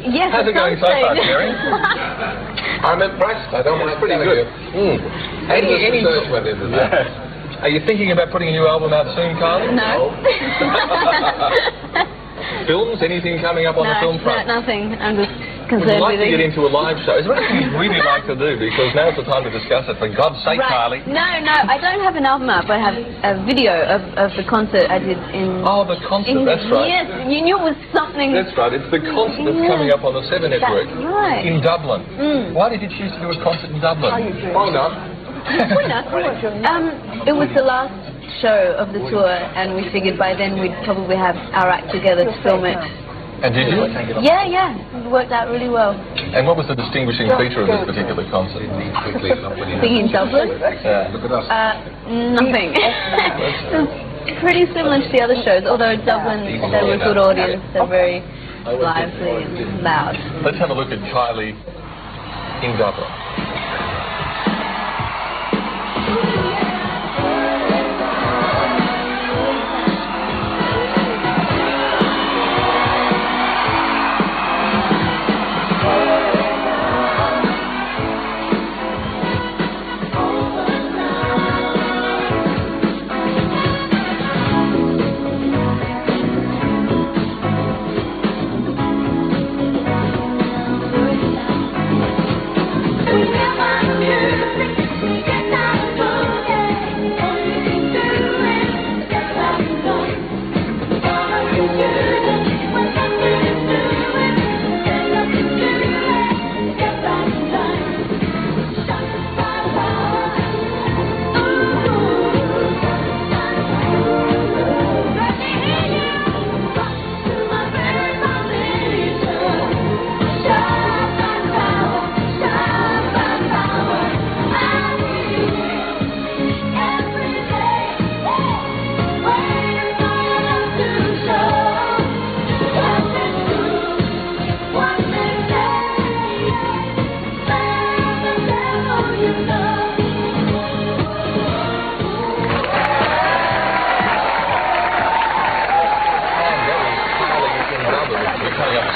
Yes. How's it going so far, Terry? I'm impressed. I don't mind pretty telling good. you. Any research went into that. Are you thinking about putting a new album out soon, Kylie? No. Films? Anything coming up on the film front? No, nothing. I'm just Would concerned you like with to get into a live show? Is there anything you'd really like to do? Because now's the time to discuss it. For God's sake, Kylie. No, I don't have an album up. I have a video of the concert I did in... Oh, the concert, that's right. Yes, you knew it was something... That's right, it's the concert that's coming up on the 7 Network. That's right. In Dublin. Why did you choose to do a concert in Dublin? Why not? Why not? It was the last show of the tour, and we figured by then we'd probably have our act together to film it. And did you? Yeah, it worked out really well. And what was the distinguishing feature of this particular concert? Being in Dublin? Look at us. Nothing. It's pretty similar to the other shows, although Dublin, they were a good audience, they're very lively and loud. Let's have a look at Kylie in Dublin.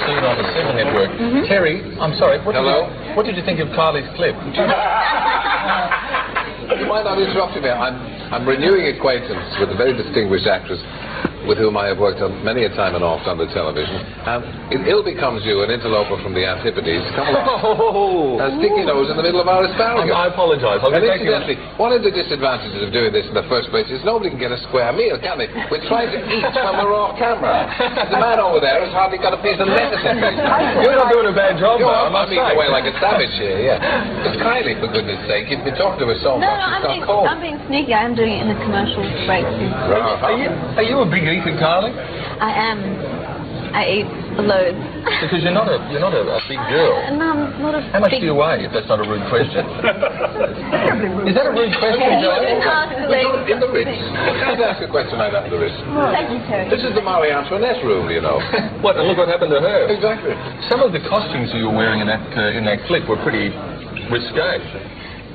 Soon on the 7 Network. Terry, I'm sorry, what did you think of Kylie's clip? You might not interrupt me. I'm renewing acquaintance with a very distinguished actress with whom I have worked on many a time and oft on the television. It ill becomes you, an interloper from the Antipodes. Come along. A sticky nose in the middle of our asparagus. I apologise. And incidentally, one of the disadvantages of doing this in the first place is nobody can get a square meal, can they? We're trying to eat when we're off camera. The man over there has hardly got a piece of lettuce in his mouth. You're not doing a bad job, though, I must I'm eating say. away like a savage here, yeah. It's Kylie, for goodness sake. You've been talking to her so much. She's got cold. I'm being sneaky. I am doing it in the commercial breaks. Are you a big eater, Kylie? I am. I eat loads. Because you're not a big girl. No, I'm not a How much big... do you weigh, if that's not a rude question? Is that a rude question, Joe? In the Ritz. Can I ask a question like that in the Ritz? Thank you, Terry. This is the Marie Antoinette room, you know. What? And look what happened to her. Exactly. Some of the costumes you were wearing in that clip were pretty risque.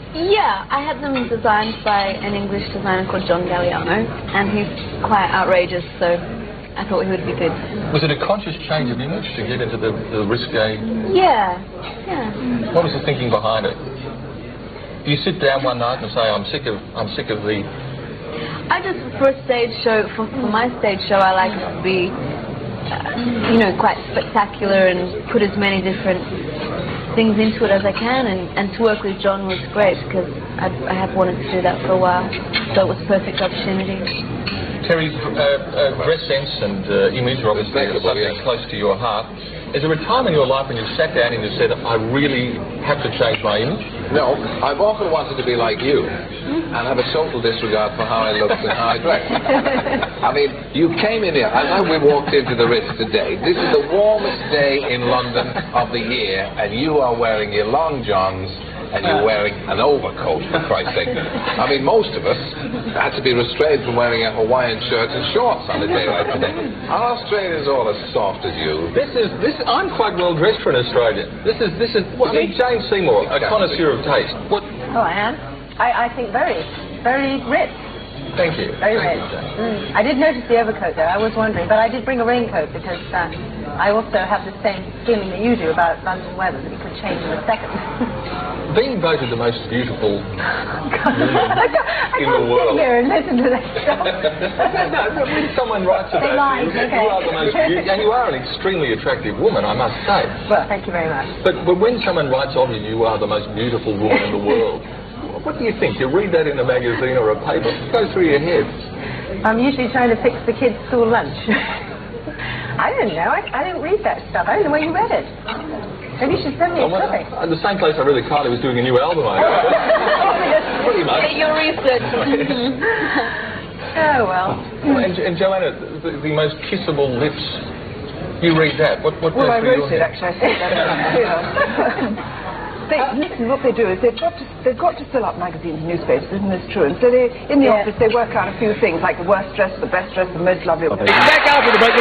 Yeah, I had them designed by an English designer called John Galliano, and he's quite outrageous, so I thought he would be good. Was it a conscious change of image to get into the risque? Yeah. What was the thinking behind it? Do you sit down one night and say, I'm sick of the... I just, for a stage show, for my stage show, I like it to be, quite spectacular and put as many different things into it as I can, and to work with John was great because I have wanted to do that for a while, so it was a perfect opportunity. Terry's dress sense and image are obviously something close to your heart. Is there a time in your life when you sat down and you said, I really have to change my image? No, I've often wanted to be like you and have a total disregard for how I looked and how I dressed. I mean, you came in here, and now we walked into the Ritz today. This is the warmest day in London of the year, and you are wearing your long johns and you're wearing an overcoat, for Christ's sake. I mean, most of us had to be restrained from wearing a Hawaiian shirt and shorts on a day like today. Are Australians all as soft as you? I'm quite well dressed for an Australian. This is Jane Seymour, a connoisseur of taste. What? Oh, I am. I think very, very rich. Thank you. Very rich. I did notice the overcoat, though. I was wondering, but I did bring a raincoat because I also have the same feeling that you do about London weather, that it could change in a second. Being voted the most beautiful woman in the I can't sit world. here and listen to that stuff. No, but when someone writes about you, you are the most beautiful, and you are an extremely attractive woman, I must say. Well, thank you very much. But when someone writes of you, you are the most beautiful woman in the world. What do you think? You read that in a magazine or a paper, what goes through your head? I'm usually trying to fix the kids' school lunch. I don't know. I didn't read that stuff. I don't know where you read it. Maybe you should send me a clipping. At the same place I read that Kylie was doing a new album, I guess. Pretty much. Get your research. Oh, well. And Joanna, the most kissable lips, you read that. What well, I wrote it, actually. I said that. Listen, what they do is they've got to fill up magazines and newspapers, isn't this true? And so in the office they work out a few things, like the worst dress, the best dress, the most lovely. Back after the break.